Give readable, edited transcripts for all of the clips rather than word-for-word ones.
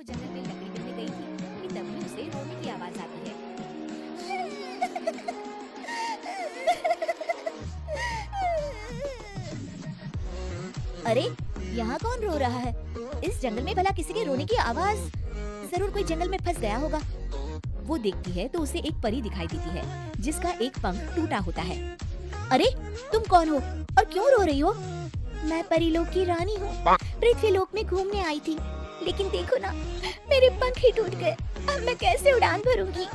जंगल में लकड़ी बिनने गई थी कि तभी उसे रोने की आवाज आती है। अरे, यहाँ कौन रो रहा है? इस जंगल में भला किसी के रोने की आवाज? जरूर कोई जंगल में फंस गया होगा। वो देखती है तो उसे एक परी दिखाई देती है जिसका एक पंख टूटा होता है। अरे, तुम कौन हो और क्यों रो रही हो? मैं परीलोक की रानी हूँ। पृथ्वीलोक में घूमने आई थी, लेकिन देखो ना, मेरे पंख ही टूट गए। अब मैं कैसे उड़ान भरूंगी?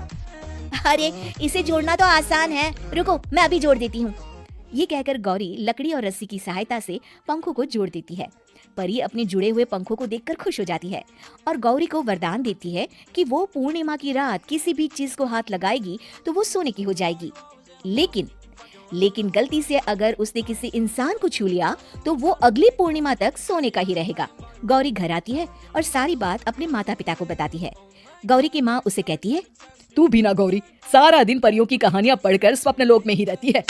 अरे, इसे जोड़ना तो आसान है। रुको, मैं अभी जोड़ देती हूँ। ये कहकर गौरी लकड़ी और रस्सी की सहायता से पंखों को जोड़ देती है। परी अपने जुड़े हुए पंखों को देखकर खुश हो जाती है और गौरी को वरदान देती है कि वो पूर्णिमा की रात किसी भी चीज को हाथ लगाएगी तो वो सोने की हो जाएगी। लेकिन गलती से अगर उसने किसी इंसान को छू लिया तो वो अगली पूर्णिमा तक सोने का ही रहेगा। गौरी घर आती है और सारी बात अपने माता पिता को बताती है। गौरी की माँ उसे कहती है, तू भी ना गौरी, सारा दिन परियों की कहानियाँ पढ़कर स्वप्न लोक में ही रहती है।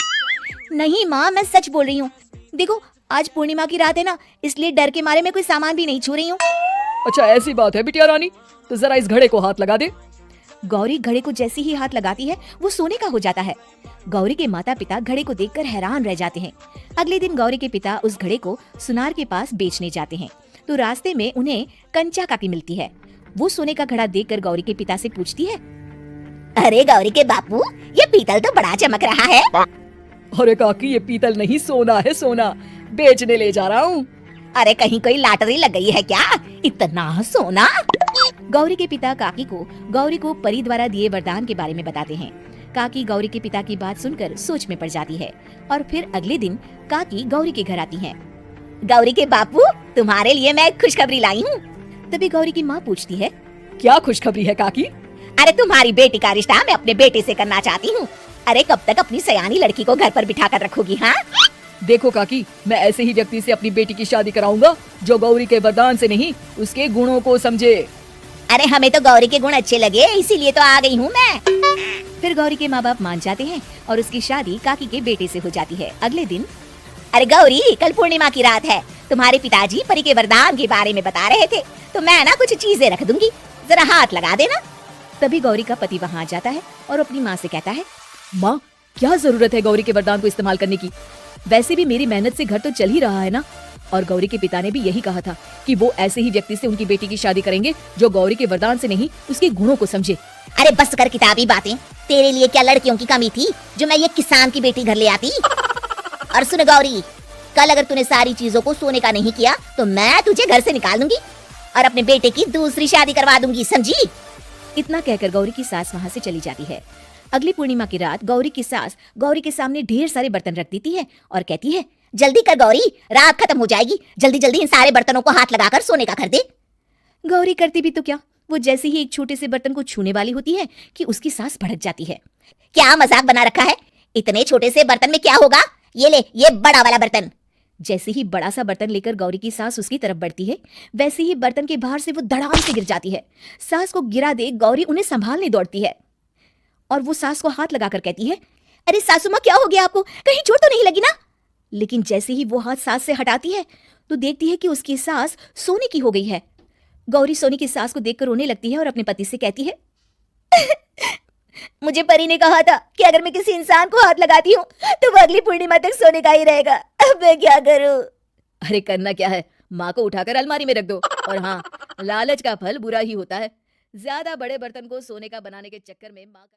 नहीं माँ, मैं सच बोल रही हूँ। देखो, आज पूर्णिमा की रात है ना, इसलिए डर के मारे मैं कोई सामान भी नहीं छू रही हूँ। अच्छा, ऐसी बात है बिटिया रानी, तो जरा इस घड़े को हाथ लगा दे। गौरी घड़े को जैसे ही हाथ लगाती है वो सोने का हो जाता है। गौरी के माता पिता घड़े को देखकर हैरान रह जाते हैं। अगले दिन गौरी के पिता उस घड़े को सुनार के पास बेचने जाते हैं तो रास्ते में उन्हें कंचा काकी मिलती है। वो सोने का घड़ा देखकर गौरी के पिता से पूछती है, अरे गौरी के बापू, ये पीतल तो बड़ा चमक रहा है। अरे काकी, ये पीतल नहीं, सोना है, सोना बेचने ले जा रहा हूँ। अरे कहीं कोई लॉटरी लग गई है क्या? इतना सोना? गौरी के पिता काकी को गौरी को परी द्वारा दिए वरदान के बारे में बताते हैं। काकी गौरी के पिता की बात सुनकर सोच में पड़ जाती है और फिर अगले दिन काकी गौरी के घर आती है। गौरी के बापू, तुम्हारे लिए मैं एक खुशखबरी लाई हूँ। तभी गौरी की माँ पूछती है, क्या खुशखबरी है काकी? अरे तुम्हारी बेटी का रिश्ता मैं अपने बेटे से करना चाहती हूँ। अरे कब तक अपनी सयानी लड़की को घर पर बिठा कर रखोगी? हाँ, देखो काकी, मैं ऐसे ही व्यक्ति से अपनी बेटी की शादी कराऊंगा जो गौरी के वरदान से नहीं, उसके गुणों को समझे। अरे हमें तो गौरी के गुण अच्छे लगे, इसीलिए तो आ गई हूँ मैं। फिर गौरी के माँ बाप मान जाते हैं और उसकी शादी काकी के बेटे से हो जाती है। अगले दिन, अरे गौरी, कल पूर्णिमा की रात है। तुम्हारे पिताजी परी के वरदान के बारे में बता रहे थे, तो मैं ना कुछ चीजें रख दूंगी, जरा हाथ लगा देना। तभी गौरी का पति वहाँ आ जाता है और अपनी माँ से कहता है, माँ, क्या जरूरत है गौरी के वरदान को इस्तेमाल करने की? वैसे भी मेरी मेहनत से घर तो चल ही रहा है ना। और गौरी के पिता ने भी यही कहा था कि वो ऐसे ही व्यक्ति से उनकी बेटी की शादी करेंगे जो गौरी के वरदान से नहीं, उसके गुणों को समझे। अरे बस कर किताबी बातें, तेरे लिए क्या लड़कियों की कमी थी जो मैं ये किसान की बेटी घर ले आती? और सुन गौरी, कल अगर तूने सारी चीजों को सोने का नहीं किया तो मैं तुझे घर से निकाल दूंगी और अपने बेटे की दूसरी शादी करवा दूंगी, समझी? इतना कहकर गौरी की सास वहाँ से चली जाती है। अगली पूर्णिमा की रात गौरी की सास गौरी के सामने ढेर सारे बर्तन रख देती है और कहती है, जल्दी कर गौरी, रात खत्म हो जाएगी, जल्दी जल्दी इन सारे बर्तनों को हाथ लगाकर सोने का कर दे। गौरी करती भी तो क्या, वो जैसे ही एक छोटे से बर्तन को छूने वाली होती है कि उसकी सास भड़क जाती है। क्या मजाक बना रखा है? इतने छोटे से बर्तन में क्या होगा? ये ले, ये बड़ा वाला बर्तन। जैसे ही बड़ा सा बर्तन लेकर गौरी की सास उसकी तरफ बढ़ती है, वैसे ही बर्तन के बाहर से वो धड़ाम से गिर जाती है। सास को गिरा देख गौरी उन्हें संभालने दौड़ती है और वो सास को हाथ लगाकर कहती है, अरे सासू माँ, क्या हो गया आपको? कहीं चोट तो नहीं लगी ना? लेकिन जैसे ही वो हाथ सास से हटाती है तो देखती है कि उसकी सास सोने की हो गई है। गौरी सोने की सास को देखकर रोने लगती है और अपने पति से कहती है, मुझे परी ने कहा था कि अगर मैं किसी इंसान को हाथ लगाती हूँ तो वो अगली पूर्णिमा तक सोने का ही रहेगा। अब मैं क्या करूँ? अरे करना क्या है, माँ को उठाकर अलमारी में रख दो। और हाँ, लालच का फल बुरा ही होता है। ज्यादा बड़े बर्तन को सोने का बनाने के चक्कर में माँ